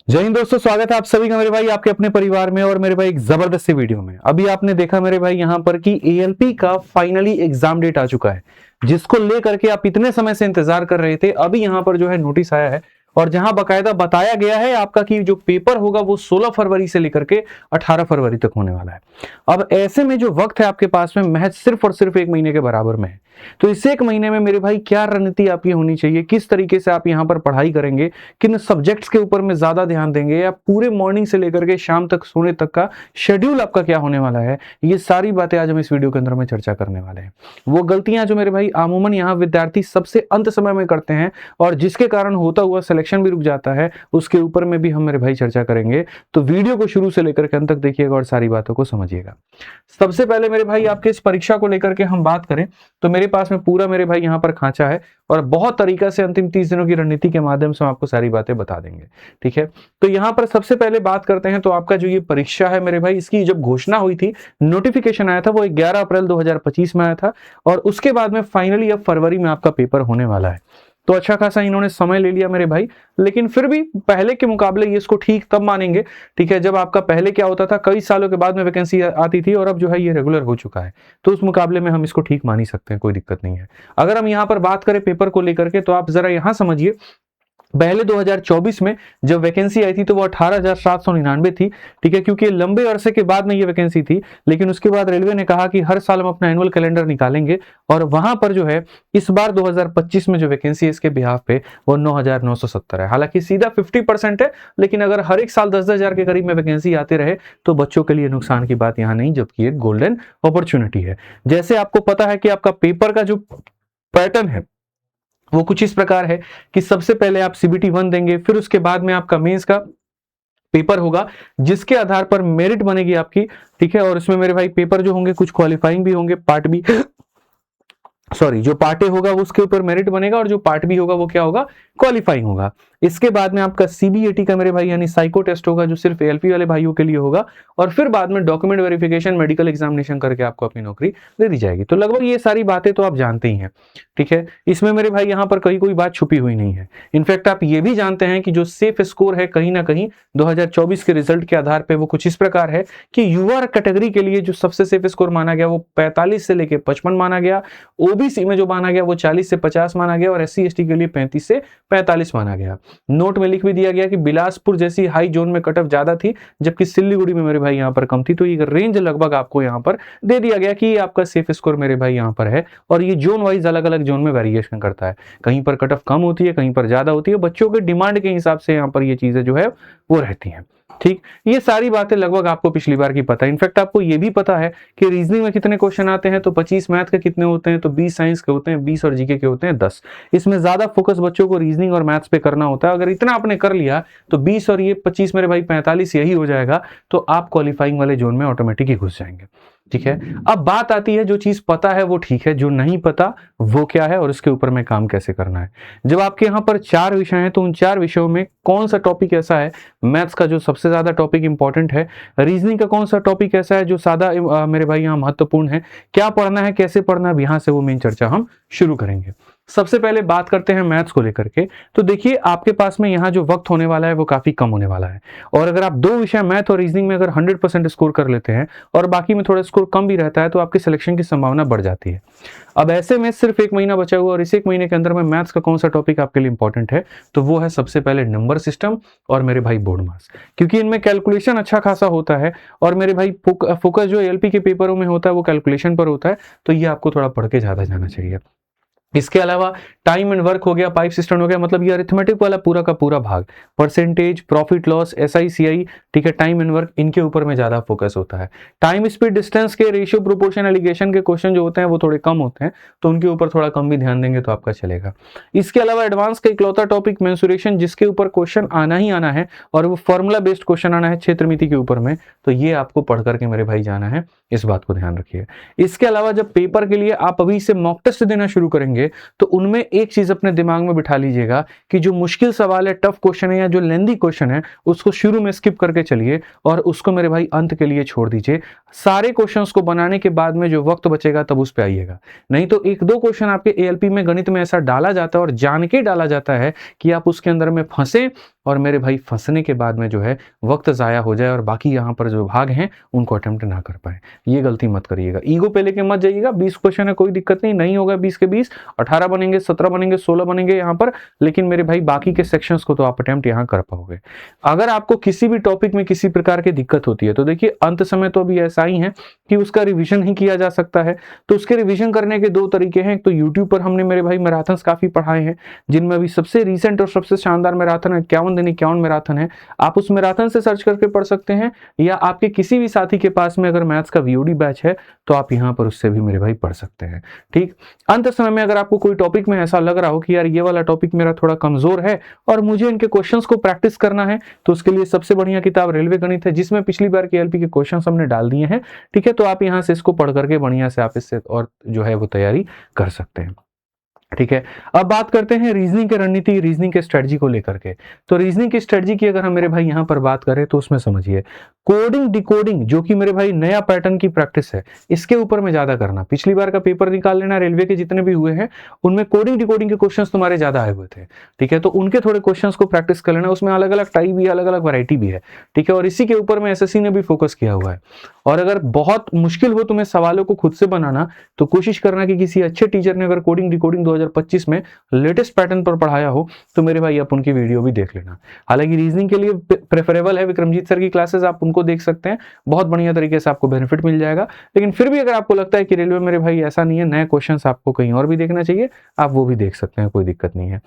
जय हिंद दोस्तों, स्वागत है आप सभी का मेरे भाई आपके अपने परिवार में और मेरे भाई एक जबरदस्त सी वीडियो में। अभी आपने देखा मेरे भाई यहाँ पर कि एएलपी का फाइनली एग्जाम डेट आ चुका है, जिसको लेकर के आप इतने समय से इंतजार कर रहे थे। अभी यहाँ पर जो है नोटिस आया है और जहां बकायदा बताया गया है आपका कि जो पेपर होगा वो 16 फरवरी से लेकर के 18 फरवरी तक होने वाला है। अब ऐसे में जो वक्त है आपके पास में महज सिर्फ और सिर्फ 1 महीने के बराबर में है। तो इस 1 महीने में मेरे भाई क्या रणनीति आपकी होनी चाहिए, किस तरीके से आप यहाँ पर पढ़ाई करेंगे, किन सब्जेक्ट्स के ऊपर में ज्यादा ध्यान देंगे, या पूरे मॉर्निंग से लेकर के शाम तक सोने तक का शेड्यूल आपका क्या होने वाला है, ये सारी बातें आज हम इस वीडियो के अंदर में चर्चा करने वाले हैं। वो गलतियां जो मेरे भाई अमूमन यहाँ विद्यार्थी सबसे अंत समय में करते हैं और जिसके कारण होता हुआ सिलेक्शन भी रुक जाता है, उसके ऊपर में भी हम मेरे भाई चर्चा करेंगे। तो वीडियो को शुरू से लेकर के अंत तक देखिएगा और सारी बातों को समझिएगा। सबसे पहले मेरे भाई आपके इस परीक्षा को लेकर के हम बात करें तो मेरे पास में पूरा मेरे भाई यहाँ पर खांचा है और बहुत तरीका से अंतिम 30 दिनों की रणनीति के माध्यम से हम आपको सारी बातें बता देंगे। ठीक है, तो यहाँ पर सबसे पहले बात करते हैं। तो आपका जो ये परीक्षा है मेरे भाई, इसकी जब घोषणा हुई थी, नोटिफिकेशन आया था, वो 11 अप्रैल 2025 में आया था और उसके बाद में फाइनली अब फरवरी में आपका पेपर होने वाला है। तो अच्छा खासा इन्होंने समय ले लिया मेरे भाई, लेकिन फिर भी पहले के मुकाबले ये इसको ठीक तब मानेंगे। ठीक है, जब आपका पहले क्या होता था, कई सालों के बाद में वैकेंसी आती थी और अब जो है ये रेगुलर हो चुका है, तो उस मुकाबले में हम इसको ठीक मान ही सकते हैं, कोई दिक्कत नहीं है। अगर हम यहाँ पर बात करें पेपर को लेकर के, तो आप जरा यहाँ समझिए, पहले 2024 में जब वैकेंसी आई थी तो वो 18,799 थी। ठीक है, क्योंकि लंबे अरसे के बाद में ये वैकेंसी थी, लेकिन उसके बाद रेलवे ने कहा कि हर साल हम अपना एनुअल कैलेंडर निकालेंगे और वहां पर जो है इस बार 2025 में जो वैकेंसी है इसके बिहाफ पे वो 9,970 है। हालांकि सीधा 50% है, लेकिन अगर हर एक साल 10-10 हजार के करीब में वैकेंसी आते रहे तो बच्चों के लिए नुकसान की बात यहाँ नहीं, जबकि एक गोल्डन अपॉर्चुनिटी है। जैसे आपको पता है कि आपका पेपर का जो पैटर्न है वो कुछ इस प्रकार है कि सबसे पहले आप सीबीटी 1 देंगे, फिर उसके बाद में आपका मेंस का पेपर होगा जिसके आधार पर मेरिट बनेगी आपकी। ठीक है, और इसमें मेरे भाई पेपर जो होंगे कुछ क्वालिफाइंग भी होंगे, पार्ट बी सॉरी जो पार्ट ए होगा वो उसके ऊपर मेरिट बनेगा और जो पार्ट बी होगा वो क्या होगा, क्वालिफाइंग होगा। इसके बाद में आपका सीबीएटी का मेरे भाई यानी साइको टेस्ट होगा जो सिर्फ एएलपी वाले भाइयों के लिए होगा और फिर बाद में डॉक्यूमेंट वेरिफिकेशन, मेडिकल एग्जामिनेशन करके आपको अपनी नौकरी दे दी जाएगी। तो लगभग ये सारी बातें तो आप जानते ही हैं। ठीक है, इसमें मेरे भाई यहाँ पर कोई बात छुपी हुई नहीं है। इनफैक्ट आप ये भी जानते हैं कि जो सेफ स्कोर है कहीं ना कहीं 2024 के रिजल्ट के आधार पर वो कुछ इस प्रकार है कि युवा कैटेगरी के लिए जो सबसे सेफ स्कोर माना गया वो 45 से लेकर 55 माना गया, ओबीसी में जो माना गया वो 40 से 50 माना गया और एससी एसटी के लिए 35 से 45 माना गया। नोट में लिख भी दिया गया कि बिलासपुर जैसी हाई जोन में कट ऑफ ज्यादा थी, जबकि सिल्लीगुड़ी में मेरे भाई यहाँ पर कम थी। तो ये रेंज लगभग आपको यहाँ पर दे दिया गया कि आपका सेफ स्कोर मेरे भाई यहाँ पर है और ये जोन वाइज अलग अलग जोन में वेरिएशन करता है। कहीं पर कट ऑफ कम होती है, कहीं पर ज्यादा होती है, बच्चों के डिमांड के हिसाब से यहाँ पर ये चीजें जो है वो रहती हैं। ठीक, ये सारी बातें लगभग आपको पिछली बार की पता है। इनफैक्ट आपको ये भी पता है कि रीजनिंग में कितने क्वेश्चन आते हैं, तो 25 मैथ के कितने होते हैं, तो 20 साइंस के होते हैं, 20 और जीके के होते हैं 10। इसमें ज्यादा फोकस बच्चों को रीजनिंग और मैथ्स पे करना होता है। अगर इतना आपने कर लिया तो 20 और ये 25 मेरे भाई 45 यही हो जाएगा, तो आप क्वालिफाइंग वाले जोन में ऑटोमेटिक ही घुस जाएंगे। ठीक है, अब बात आती है जो चीज पता है वो ठीक है, जो नहीं पता वो क्या है और उसके ऊपर में काम कैसे करना है। जब आपके यहाँ पर 4 विषय हैं तो उन 4 विषयों में कौन सा टॉपिक ऐसा है, मैथ्स का जो सबसे ज्यादा टॉपिक इंपॉर्टेंट है, रीजनिंग का कौन सा टॉपिक ऐसा है जो सादा मेरे भाई यहाँ महत्वपूर्ण है, क्या पढ़ना है, कैसे पढ़ना है, यहाँ से वो मेन चर्चा हम शुरू करेंगे। सबसे पहले बात करते हैं मैथ्स को लेकर के। तो देखिए आपके पास में यहाँ जो वक्त होने वाला है वो काफी कम होने वाला है और अगर आप 2 विषय मैथ और रीजनिंग में अगर 100% स्कोर कर लेते हैं और बाकी में थोड़ा स्कोर कम भी रहता है तो आपके सिलेक्शन की संभावना बढ़ जाती है। अब ऐसे में सिर्फ 1 महीना बचा हुआ और इस 1 महीने के अंदर में मैथ्स का कौन सा टॉपिक आपके लिए इंपॉर्टेंट है, तो वो है सबसे पहले नंबर सिस्टम और मेरे भाई बोर्ड मार्क्स, क्योंकि इनमें कैलकुलेशन अच्छा खासा होता है और मेरे भाई फोकस जो एलपी के पेपरों में होता है वो कैलकुलेशन पर होता है, तो ये आपको थोड़ा पढ़ के ज्यादा जाना चाहिए। इसके अलावा टाइम एंड वर्क हो गया, पाइप सिस्टम हो गया, मतलब ये अरिथमेटिक वाला पूरा का पूरा भाग, percentage, profit loss, SI CI, ठीक है, टाइम एंड वर्क, इनके ऊपर में ज्यादा फोकस होता है। टाइम स्पीड डिस्टेंस के रेशियो प्रोपोर्शन एलिगेशन के क्वेश्चन जो होते हैं वो थोड़े कम होते हैं, तो उनके ऊपर थोड़ा कम भी ध्यान देंगे तो आपका चलेगा। इसके अलावा एडवांस का इकलौता टॉपिक मेंसुरेशन, जिसके ऊपर क्वेश्चन आना ही आना है और वो फॉर्मूला बेस्ड क्वेश्चन आना है क्षेत्रमिति के ऊपर में, तो ये आपको पढ़ करके मेरे भाई जाना है, इस बात को ध्यान रखिए। इसके अलावा जब पेपर के लिए आप अभी से मॉक टेस्ट देना शुरू करेंगे तो उनमें एक चीज अपने दिमाग में बिठा लीजिएगा कि जो मुश्किल सवाल है, टफ क्वेश्चन है या जो लेंदी क्वेश्चन है, उसको शुरू में स्किप करके चलिए और उसको मेरे भाई अंत के लिए छोड़ दीजिए। सारे क्वेश्चंस को बनाने के बाद में जो वक्त बचेगा तब उस पे आइएगा, नहीं तो 1-2 क्वेश्चन आपके एएलपी में गणित में ऐसा डाला जाता है और जान के डाला जाता है कि आप उसके अंदर में फंसे और मेरे भाई फंसने के बाद में जो है वक्त ज़ाया हो जाए और बाकी यहाँ पर जो भाग हैं उनको अटेम्प्ट ना कर पाए। ये गलती मत करिएगा, ईगो पे लेके मत जाइएगा। 20 क्वेश्चन है, कोई दिक्कत नहीं होगा 20 के 20, 18 बनेंगे, 17 बनेंगे, 16 बनेंगे यहाँ पर, लेकिन मेरे भाई बाकी के सेक्शंस को तो आप अटेम्प्ट यहाँ कर पाओगे। अगर आपको किसी भी टॉपिक में किसी प्रकार की दिक्कत होती है तो देखिए अंत समय तो अभी ऐसा ही है कि उसका रिवीजन ही किया जा सकता है। तो उसके रिवीजन करने के दो तरीके हैं। एक तो यूट्यूब पर हमने मेरे भाई मैराथन्स काफी पढ़ाए हैं, जिनमें अभी सबसे रिसेंट और सबसे शानदार मैराथन 51 दिन 51 मैराथन है। आप उस मैराथन से सर्च करके पढ़ सकते हैं, या आपके किसी भी साथी के पास में अगर मैथ्स का वीओडी बैच है तो आप यहाँ पर उससे भी मेरे भाई पढ़ सकते हैं। ठीक, अंत समय में अगर आपको कोई टॉपिक में ऐसा लग रहा हो कि यार ये वाला टॉपिक मेरा थोड़ा कमजोर है और मुझे इनके क्वेश्चंस को प्रैक्टिस करना है, तो उसके लिए सबसे बढ़िया किताब रेलवे गणित है, जिसमें पिछली बार के एलपी के क्वेश्चंस हमने डाल दिए हैं। ठीक है, तो आप यहाँ से इसको पढ़ करके बढ़िया से आप इससे और जो है वो तैयारी कर सकते हैं। ठीक है, अब बात करते हैं रीजनिंग के रणनीति, रीजनिंग के स्ट्रेटजी को लेकर के। तो रीजनिंग की स्ट्रेटजी की अगर हम मेरे भाई यहाँ पर बात करें तो उसमें समझिए कोडिंग डिकोडिंग, जो कि मेरे भाई नया पैटर्न की प्रैक्टिस है, इसके ऊपर में ज्यादा करना। पिछली बार का पेपर निकाल लेना, रेलवे के जितने भी हुए हैं उनमें कोडिंग डिकोडिंग के क्वेश्चंस तुम्हारे ज्यादा आए हुए थे। ठीक है, तो उनके थोड़े क्वेश्चंस को प्रैक्टिस कर लेना, उसमें अलग अलग टाइप भी है, अलग अलग वैरायटी भी है। ठीक है, और इसी के ऊपर में एसएससी ने भी फोकस किया हुआ है। और अगर बहुत मुश्किल हो तुम्हें सवालों को खुद से बनाना, तो कोशिश करना कि किसी अच्छे टीचर ने अगर कोडिंग डिकोडिंग 2025 में लेटेस्ट पैटर्न पर पढ़ाया हो तो मेरे भाई आप उनकी वीडियो भी देख लेना। हालांकि रीजनिंग के लिए प्रेफरेबल है विक्रमजीत सर की क्लासेस, आप उनको देख सकते हैं, बहुत बढ़िया तरीके से आपको बेनिफिट मिल जाएगा। लेकिन फिर भी अगर आपको लगता है कि रेलवे मेरे भाई ऐसा नहीं है, नए क्वेश्चंस आपको कहीं और भी देखना चाहिए, आप वो भी देख सकते हैं, कोई दिक्कत नहीं है।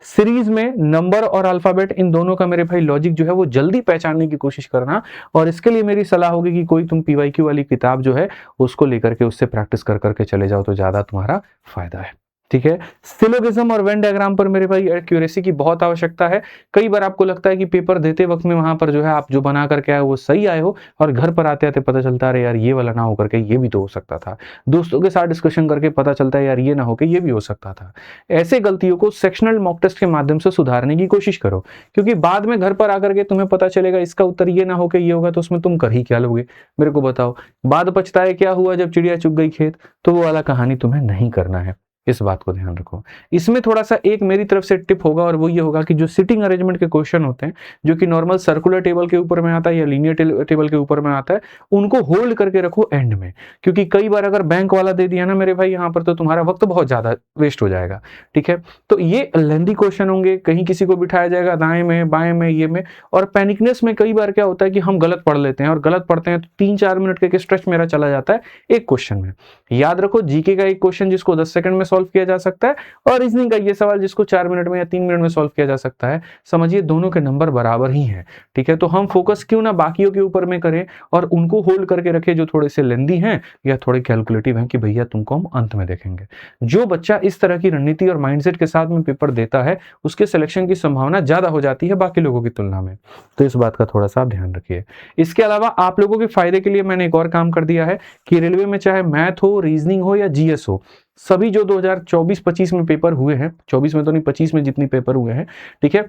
सीरीज में नंबर और अल्फाबेट, इन दोनों का मेरे भाई लॉजिक जो है वो जल्दी पहचानने की कोशिश करना, और इसके लिए मेरी सलाह होगी कि कोई तुम पीवाईक्यू वाली किताब जो है उसको लेकर के उससे प्रैक्टिस कर करके चले जाओ तो ज्यादा तुम्हारा फायदा है। ठीक है, सिलोगिज्म और वेन डायग्राम पर मेरे भाई एक्यूरेसी की बहुत आवश्यकता है। कई बार आपको लगता है कि पेपर देते वक्त में वहां पर जो है आप जो बना करके आए वो सही आए हो, और घर पर आते आते पता चलता है यार ये वाला ना होकर के ये भी तो हो सकता था। दोस्तों के साथ डिस्कशन करके पता चलता है यार ये ना होकर ये भी हो सकता था। ऐसे गलतियों को सेक्शनल मॉक टेस्ट के माध्यम से सुधारने की कोशिश करो, क्योंकि बाद में घर पर आकर के तुम्हें पता चलेगा इसका उत्तर ये ना होकर ये होगा, तो उसमें तुम कर ही क्या लोगे, मेरे को बताओ। बाद पछताए क्या हुआ जब चिड़िया चुग गई खेत, तो वो वाला कहानी तुम्हें नहीं करना है, इस बात को ध्यान रखो। इसमें थोड़ा सा एक मेरी तरफ से टिप होगा, और वो ये होगा कि जो सिटिंग अरेंजमेंट के क्वेश्चन होते हैं, जो कि नॉर्मल सर्कुलर टेबल के ऊपर में आता है या लीनियर टेबल के ऊपर में आता है, उनको होल्ड करके रखो एंड में। क्योंकि कई बार अगर बैंक वाला दे दिया ना मेरे भाई यहाँ पर, तो तुम्हारा वक्त बहुत ज्यादा वेस्ट हो जाएगा। ठीक है, तो ये लेंथी क्वेश्चन होंगे, कहीं किसी को बिठाया जाएगा दाएं में बाएं में ये में, और पैनिकनेस में कई बार क्या होता है कि हम गलत पढ़ लेते हैं, और गलत पढ़ते हैं तो 3-4 मिनट के स्ट्रेच मेरा चला जाता है एक क्वेश्चन में। याद रखो, जीके का एक क्वेश्चन जिसको 10 सेकंड में सॉल्व किया जा सकता है, और रीजनिंग का ये सवाल जिसको 4 मिनट में या 3 मिनट में सॉल्व किया जा सकता है। समझिए दोनों के नंबर बराबर ही हैं। ठीक है, तो हम फोकस क्यों ना बाकियों के ऊपर में करें और उनको होल्ड करके रखें जो थोड़े से लेंदी हैं या थोड़े कैलकुलेटिव हैं कि भैया तुमको हम अंत में देखेंगे। जो बच्चा इस तरह की रणनीति और माइंडसेट के साथ में पेपर देता है, उसके सिलेक्शन की संभावना ज्यादा हो जाती है बाकी लोगों की तुलना में। तो इस बात का थोड़ा सा ध्यान रखिए। इसके अलावा आप लोगों के फायदे के लिए मैंने एक और काम कर दिया है कि रेलवे में चाहे मैथ हो, रीजनिंग हो या जीएस हो, सभी जो 2024-25 में पेपर हुए हैं, 24 में तो नहीं 25 में जितनी पेपर हुए हैं, ठीक है,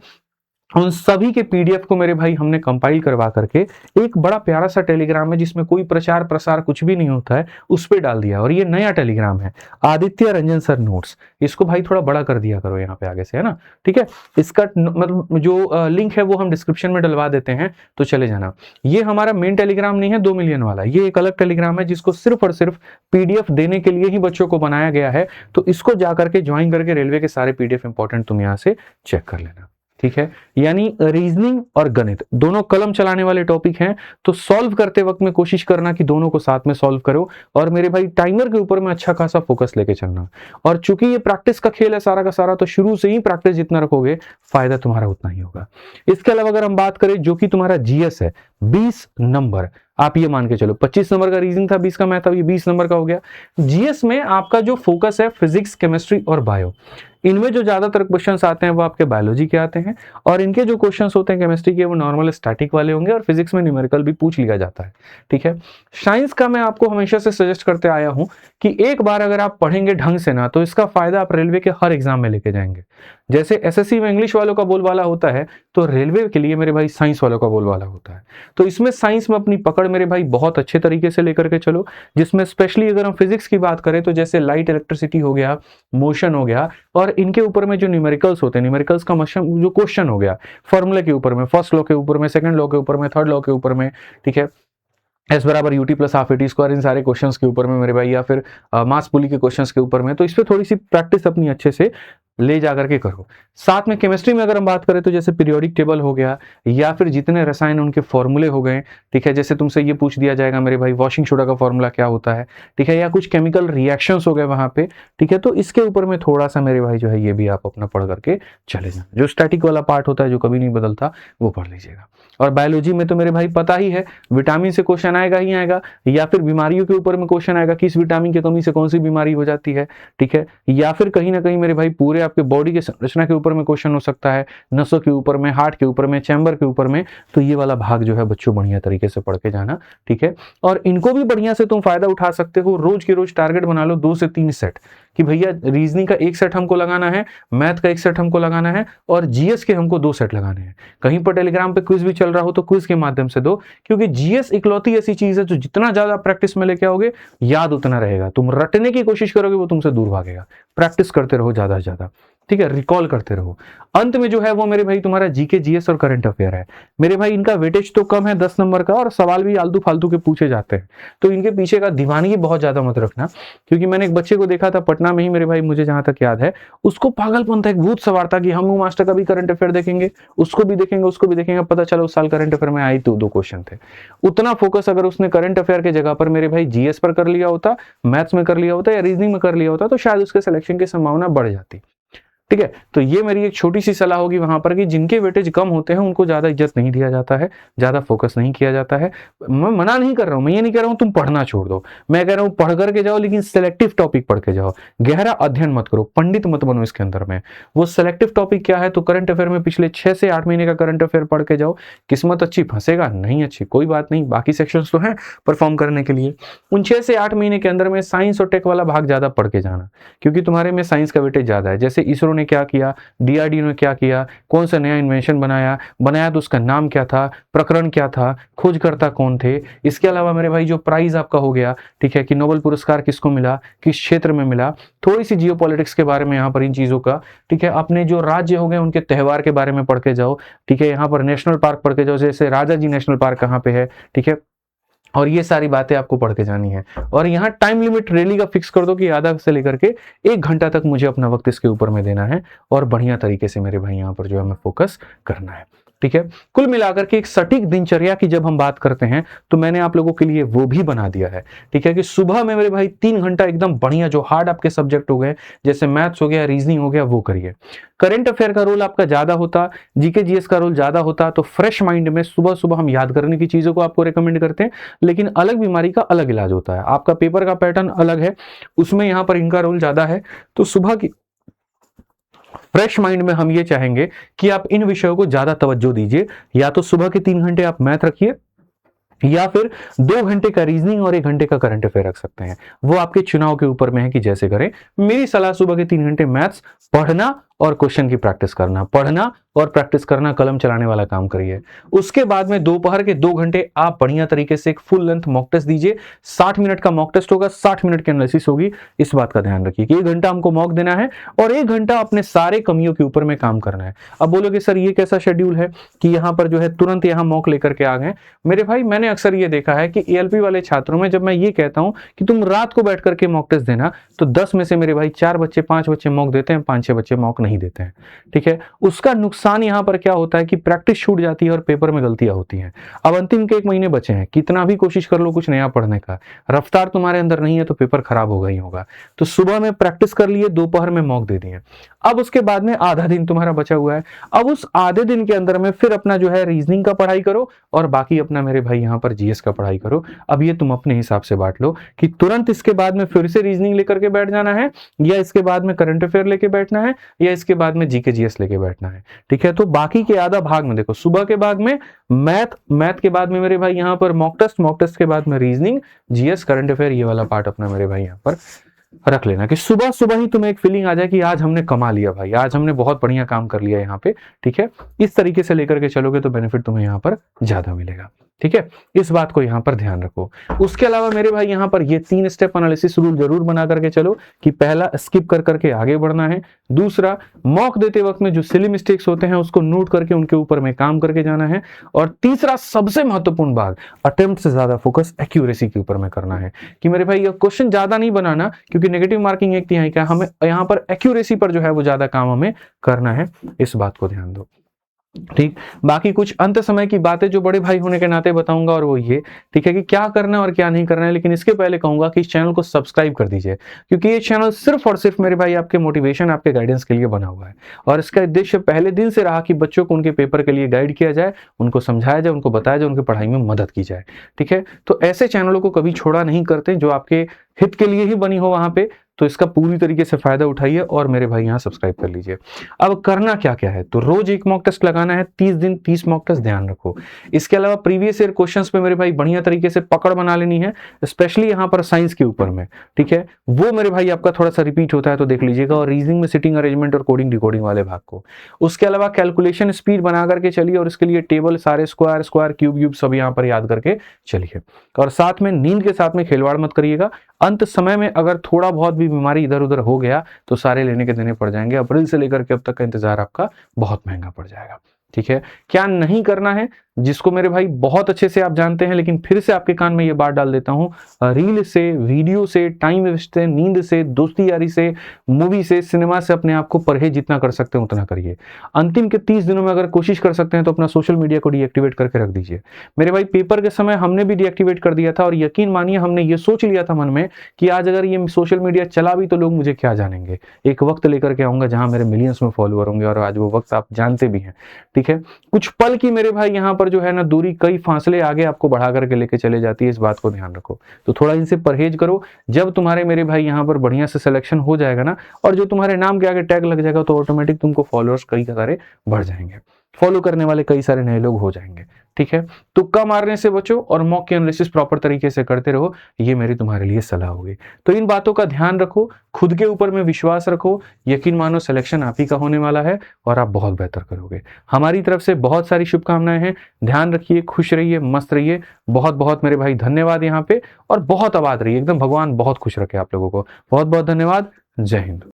उन सभी के पीडीएफ को मेरे भाई हमने कंपाइल करवा करके एक बड़ा प्यारा सा टेलीग्राम है जिसमें कोई प्रचार प्रसार कुछ भी नहीं होता है, उस पर डाल दिया। और ये नया टेलीग्राम है, आदित्य रंजन सर नोट्स। इसको भाई थोड़ा बड़ा कर दिया करो यहाँ पे आगे से, है ना। ठीक है, इसका मतलब जो लिंक है वो हम डिस्क्रिप्शन में डलवा देते हैं, तो चले जाना। ये हमारा मेन टेलीग्राम नहीं है 2 मिलियन वाला, ये एक अलग टेलीग्राम है जिसको सिर्फ और सिर्फ पीडीएफ देने के लिए ही बच्चों को बनाया गया है। तो इसको जाकर के ज्वाइन करके रेलवे के सारे पीडीएफ इंपॉर्टेंट तुम यहाँ से चेक कर लेना। ठीक है, यानी रीजनिंग और गणित दोनों कलम चलाने वाले टॉपिक हैं, तो सॉल्व करते वक्त में कोशिश करना कि दोनों को साथ में सॉल्व करो, और मेरे भाई टाइमर के ऊपर में अच्छा खासा फोकस लेके चलना। और चूंकि ये प्रैक्टिस का खेल है सारा का सारा, तो शुरू से ही प्रैक्टिस जितना रखोगे फायदा तुम्हारा उतना ही होगा। इसके अलावा अगर हम बात करें जो कि तुम्हारा जीएस है, 20 नंबर, आप ये मान के चलो 25 नंबर का रीजनिंग था, 20 का मैथ था, ये 20 नंबर का हो गया। जीएस में आपका जो फोकस है फिजिक्स, केमिस्ट्री और बायो, इनमें जो ज्यादातर क्वेश्चंस आते हैं वो आपके बायोलॉजी के आते हैं, और इनके जो क्वेश्चंस होते हैं केमिस्ट्री के वो नॉर्मल स्टैटिक वाले होंगे, और फिजिक्स में न्यूमेरिकल भी पूछ लिया जाता है। ठीक है, साइंस का मैं आपको हमेशा से सजेस्ट करते आया हूं कि एक बार अगर आप पढ़ेंगे ढंग से ना, तो इसका फायदा आप रेलवे के हर एग्जाम में लेके जाएंगे। जैसे एसएससी में इंग्लिश वालों का बोलबाला होता है, तो रेलवे के लिए मेरे भाई साइंस वालों का बोलबाला होता है। तो इसमें साइंस में अपनी पकड़ मेरे भाई बहुत अच्छे तरीके से लेकर के चलो, जिसमें स्पेशली अगर हम फिजिक्स की बात करें तो जैसे लाइट, इलेक्ट्रिसिटी हो गया, मोशन हो गया, और इनके ऊपर में जो न्यूमेरिकल्स होते हैं, न्यूमेरिकल्स का जो क्वेश्चन हो गया, फॉर्मूले के ऊपर में, फर्स्ट लॉ के ऊपर में, सेकंड लॉ के ऊपर में, थर्ड लॉ के ऊपर में, ठीक है, एस बराबर u t plus half a t square, इन सारे क्वेश्चंस के ऊपर में मेरे भाई, या फिर मास पुली के क्वेश्चंस के ऊपर में, तो इस पे थोड़ी सी प्रैक्टिस अपनी अच्छे से ले जा करके करो। साथ में केमिस्ट्री में अगर हम बात करें तो जैसे पीरियोडिक टेबल हो गया, या फिर जितने रसायन उनके फॉर्मूले हो गए, ठीक है, जैसे तुमसे ये पूछ दिया जाएगा मेरे भाई वॉशिंग सोडा का फॉर्मूला क्या होता है, ठीक है, या कुछ केमिकल रिएक्शंस हो गए वहां पे, ठीक है, तो इसके ऊपर में थोड़ा सा मेरे भाई जो है ये भी आप अपना पढ़ करके चले जाए। जो स्टैटिक वाला पार्ट होता है जो कभी नहीं बदलता, वो पढ़ लीजिएगा। और बायोलॉजी में तो मेरे भाई पता ही है, विटामिन से क्वेश्चन आएगा ही आएगा, या फिर बीमारियों के ऊपर में क्वेश्चन आएगा, किस विटामिन की कमी से कौन सी बीमारी हो जाती है, ठीक है, या फिर कहीं ना कहीं मेरे भाई पूरे आपके बॉडी के संरचना के ऊपर में क्वेश्चन हो सकता है, नसों के ऊपर में, हार्ट के ऊपर में, चैम्बर के ऊपर में। तो ये वाला भाग जो है बच्चों बढ़िया तरीके से पढ़ के जाना, ठीक है। और इनको भी बढ़िया से तुम फायदा उठा सकते हो। रोज के रोज टारगेट बना लो 2 से 3 सेट, कि भैया रीजनिंग का 1 सेट हमको लगाना है, मैथ का 1 सेट हमको लगाना है, और जीएस के हमको 2 सेट लगाने हैं। कहीं पर टेलीग्राम पे क्विज भी चल रहा हो तो क्विज के माध्यम से दो, क्योंकि जीएस इकलौती ऐसी चीज है जो जितना ज्यादा प्रैक्टिस में लेके आओगे याद उतना रहेगा। तुम रटने की कोशिश करोगे वो तुमसे दूर भागेगा। प्रैक्टिस करते रहो ज्यादा से ज्यादा, ठीक है, रिकॉल करते रहो। अंत में जो है वो मेरे भाई तुम्हारा जीके, जीएस और करंट अफेयर है। मेरे भाई इनका वेटेज तो कम है 10 नंबर का, और सवाल भी आलतू फालतू के पूछे जाते हैं, तो इनके पीछे का दीवानगी बहुत ज्यादा मत रखना। क्योंकि मैंने एक बच्चे को देखा था पटना में ही मेरे भाई, मुझे जहां तक याद है, उसको पागलपन था, एक भूत सवार था कि हम मास्टर का भी करंट अफेयर देखेंगे, उसको भी देखेंगे, उसको भी देखेंगे। पता चला उस साल करंट अफेयर में आई तो 2 क्वेश्चन थे। उतना फोकस अगर उसने करंट अफेयर के जगह पर मेरे भाई जीएस पर कर लिया होता, मैथ्स में कर लिया होता, या रीजनिंग में कर लिया होता, तो शायद उसके सिलेक्शन की संभावना बढ़ जाती, ठीक है। तो ये मेरी एक छोटी सी सलाह होगी वहां पर कि जिनके वेटेज कम होते हैं उनको ज्यादा इज्जत नहीं दिया जाता है, ज्यादा फोकस नहीं किया जाता है। मैं मना नहीं कर रहा हूं, मैं ये नहीं कह रहा हूं तुम पढ़ना छोड़ दो, मैं कह रहा हूं पढ़ करके जाओ, लेकिन सिलेक्टिव टॉपिक पढ़ के जाओ, गहरा अध्ययन मत करो, पंडित मत बनो इसके अंदर में। वो सिलेक्टिव टॉपिक क्या है, तो करंट अफेयर में पिछले 6 से 8 महीने का करंट अफेयर पढ़ के जाओ। किस्मत अच्छी फंसेगा, नहीं अच्छी कोई बात नहीं, बाकी सेक्शन तो है परफॉर्म करने के लिए। उन 6 से 8 महीने के अंदर में साइंस और टेक वाला भाग ज्यादा पढ़ के जाना, क्योंकि तुम्हारे में साइंस का वेटेज ज्यादा है। जैसे इसरो ने क्या किया, डीआरडीओ ने क्या किया, कौन सा नया इन्वेंशन बनाया तो उसका नाम क्या था, प्रकरण क्या था, खोजकर्ता कौन थे। इसके अलावा मेरे भाई जो प्राइज आपका हो गया, ठीक है, कि नोबेल पुरस्कार किसको मिला, किस क्षेत्र में मिला, थोड़ी सी जियोपॉलिटिक्स के बारे में यहाँ पर इन चीजों का, ठीक है। अपने जो राज्य हो गए उनके त्योहार के बारे में पढ़ के जाओ, ठीक है। यहाँ पर नेशनल पार्क पढ़ के जाओ, जैसे राजा जी नेशनल पार्क कहाँ पे है, ठीक है। और ये सारी बातें आपको पढ़ के जानी है। और यहाँ टाइम लिमिट रैली का फिक्स कर दो कि आधा से लेकर के 1 घंटा तक मुझे अपना वक्त इसके ऊपर में देना है, और बढ़िया तरीके से मेरे भाई यहाँ पर जो है हमें फोकस करना है, ठीक है। कुल मिलाकर के एक सटीक दिनचर्या की जब हम बात करते हैं तो मैंने आप लोगों के लिए वो भी बना दिया है, ठीक है, कि सुबह में मेरे भाई 3 घंटा एकदम बढ़िया, जो हार्ड आपके सब्जेक्ट हो गए जैसे मैथ्स हो गया, रीजनिंग हो गया, वो करिए। करंट अफेयर का रोल आपका ज्यादा होता, जीके जीएस का रोल ज्यादा होता, तो फ्रेश माइंड में सुबह सुबह हम याद करने की चीजों को आपको रेकमेंड करते हैं। लेकिन अलग बीमारी का अलग इलाज होता है, आपका पेपर का पैटर्न अलग है, उसमें यहाँ पर इनका रोल ज्यादा है। तो सुबह की फ्रेश माइंड में हम ये चाहेंगे कि आप इन विषयों को ज्यादा तवज्जो दीजिए। या तो सुबह के 3 घंटे आप मैथ रखिए, या फिर 2 घंटे का रीजनिंग और 1 घंटे का करंट अफेयर रख सकते हैं। वो आपके चुनाव के ऊपर में है कि जैसे करें। मेरी सलाह सुबह के 3 घंटे मैथ्स पढ़ना और क्वेश्चन की प्रैक्टिस करना, पढ़ना और प्रैक्टिस करना, कलम चलाने वाला काम करिए। उसके बाद में दोपहर के 2 घंटे आप बढ़िया तरीके से एक फुल लेंथ मॉक टेस्ट दीजिए। 60 मिनट का मॉक टेस्ट होगा, 60 मिनट की एनालिसिस होगी। इस बात का ध्यान रखिए कि 1 घंटा हमको मॉक देना है और 1 घंटा अपने सारे कमियों के ऊपर में काम करना है। अब बोलोगे सर ये कैसा शेड्यूल है कि यहाँ पर जो है तुरंत यहाँ मॉक लेकर के आ गए। मेरे भाई मैंने अक्सर ये देखा है कि एएलपी वाले छात्रों में जब मैं ये कहता हूं कि तुम रात को बैठ करके मॉक टेस्ट देना, तो 10 में से मेरे भाई 4 बच्चे 5 बच्चे मॉक देते हैं, 5-6 बच्चे मॉक नहीं देते हैं, ठीक है। उसका नुकसान यहाँ पर क्या होता है कि प्रैक्टिस छूट जाती है और पेपर में गलतियां होती हैं। अब अंतिम के 1 महीने बचे हैं, कितना भी कोशिश कर लो कुछ नया पढ़ने का, रफ्तार तुम्हारे अंदर नहीं है तो पेपर खराब होगा ही होगा। तो सुबह में प्रैक्टिस कर लिए, दोपहर में मॉक दे दिए। अब उसके बाद में आधा दिन तुम्हारा बचा हुआ है। अब उस आधे दिन के अंदर में फिर अपना जो है रीजनिंग का पढ़ाई करो और बाकी अपना मेरे भाई यहाँ पर जीएस का पढ़ाई करो। अब ये तुम अपने हिसाब से बांट लो कि तुरंत इसके बाद में फिर से रीजनिंग लेकर के बैठ जाना है, या इसके बाद में करंट अफेयर लेके बैठना है, या इसके बाद में जीके जीएस लेके बैठना है, ठीक है। तो बाकी के आधा भाग में देखो, सुबह के भाग में मैथ के बाद में मेरे भाई यहाँ पर मॉक टेस्ट के बाद में रीजनिंग, जीएस, करंट अफेयर, ये वाला पार्ट अपना मेरे भाई यहाँ पर रख लेना कि सुबह सुबह ही तुम्हें एक फीलिंग आ जाए कि आज हमने कमा लिया भाई, आज हमने बहुत बढ़िया काम कर लिया यहाँ पे, ठीक है। इस तरीके से लेकर के चलोगे तो बेनिफिट तुम्हें यहाँ पर ज्यादा मिलेगा, ठीक है। इस बात को यहाँ पर ध्यान रखो। उसके अलावा मेरे भाई यहाँ पर ये 3 स्टेप एनालिसिस रूल जरूर बना करके चलो कि पहला स्किप कर करके आगे बढ़ना है, दूसरा मॉक देते वक्त में जो सिली मिस्टेक्स होते हैं उसको नोट करके उनके ऊपर में काम करके जाना है, और तीसरा सबसे महत्वपूर्ण भाग, अटेम्प्ट से ज्यादा फोकस एक्यूरेसी के ऊपर में करना है कि मेरे भाई ये क्वेश्चन ज्यादा नहीं बनाना, क्योंकि नेगेटिव मार्किंग 1/3 का, हमें यहाँ पर एक्यूरेसी पर जो है वो ज्यादा काम हमें करना है, इस बात को ध्यान दो, ठीक। बाकी कुछ अंत समय की बातें जो बड़े भाई होने के नाते बताऊंगा, और वो ये, ठीक है, कि क्या करना है और क्या नहीं करना है। लेकिन इसके पहले कहूंगा कि इस चैनल को सब्सक्राइब कर दीजिए, क्योंकि ये चैनल सिर्फ और सिर्फ मेरे भाई आपके मोटिवेशन, आपके गाइडेंस के लिए बना हुआ है, और इसका उद्देश्य पहले दिन से रहा कि बच्चों को उनके पेपर के लिए गाइड किया जाए, उनको समझाया जाए, उनको बताया जाए, उनकी पढ़ाई में मदद की जाए, ठीक है। तो ऐसे चैनलों को कभी छोड़ा नहीं करते जो आपके हित के लिए ही बनी हो वहां पे, तो इसका पूरी तरीके से फायदा उठाइए और मेरे भाई यहाँ सब्सक्राइब कर लीजिए। अब करना क्या क्या है, तो रोज एक मॉक टेस्ट लगाना है, 30 दिन 30 मॉक टेस्ट, ध्यान रखो। इसके अलावा प्रीवियस ईयर क्वेश्चंस पे मेरे भाई बढ़िया तरीके से पकड़ बना लेनी है, स्पेशली यहाँ पर साइंस के ऊपर में, ठीक है। वो मेरे भाई आपका थोड़ा सा रिपीट होता है तो देख लीजिएगा, और रीजनिंग में सिटिंग अरेंजमेंट और कोडिंग डिकोडिंग वाले भाग को। उसके अलावा कैलकुलेशन स्पीड बना करके चलिए, और इसके लिए टेबल सारे स्क्वायर स्क्वायर क्यूब क्यूब सब यहाँ पर याद करके चलिए, और साथ में नींद के साथ में खिलवाड़ मत करिएगा। अंत समय में अगर थोड़ा बहुत भी बीमारी इधर उधर हो गया तो सारे लेने के देने पड़ जाएंगे, अप्रैल से लेकर के अब तक का इंतजार आपका बहुत महंगा पड़ जाएगा, ठीक है। क्या नहीं करना है, जिसको मेरे भाई बहुत अच्छे से आप जानते हैं, लेकिन फिर से आपके कान में ये बात डाल देता हूं, रील से, वीडियो से, टाइम वेस्ट से, नींद से, दोस्ती यारी से, मूवी से, सिनेमा से अपने आप को परहेज जितना कर सकते हैं उतना करिए। अंतिम के 30 दिनों में अगर कोशिश कर सकते हैं तो अपना सोशल मीडिया को डीएक्टिवेट करके रख दीजिए। मेरे भाई पेपर के समय हमने भी डीएक्टिवेट कर दिया था, और यकीन मानिए हमने ये सोच लिया था मन में कि आज अगर ये सोशल मीडिया चला भी तो लोग मुझे क्या जानेंगे, एक वक्त लेकर के आऊंगा जहां मेरे मिलियंस में फॉलोअर होंगे, और आज वो वक्त आप जानते भी हैं, ठीक है। कुछ पल की मेरे भाई यहाँ पर जो है ना दूरी कई फासले आगे आपको बढ़ा करके लेके चले जाती है, इस बात को ध्यान रखो। तो थोड़ा इनसे परहेज करो। जब तुम्हारे मेरे भाई यहाँ पर बढ़िया से सिलेक्शन हो जाएगा ना, और जो तुम्हारे नाम के आगे टैग लग जाएगा, तो ऑटोमेटिक तुमको फॉलोअर्स कई सारे बढ़ जाएंगे, फॉलो करने वाले कई सारे नए लोग हो जाएंगे, ठीक है। तुक्का मारने से बचो और मॉक की एनालिसिस प्रॉपर तरीके से करते रहो, ये मेरी तुम्हारे लिए सलाह होगी। तो इन बातों का ध्यान रखो, खुद के ऊपर में विश्वास रखो, यकीन मानो सिलेक्शन आप ही का होने वाला है और आप बहुत बेहतर करोगे। हमारी तरफ से बहुत सारी शुभकामनाएं हैं। ध्यान रखिए, खुश रहिए, मस्त रहिए। बहुत बहुत मेरे भाई धन्यवाद यहाँ पे, और बहुत आबाद रहिए, एकदम भगवान बहुत खुश रखे आप लोगों को। बहुत बहुत धन्यवाद। जय हिंद।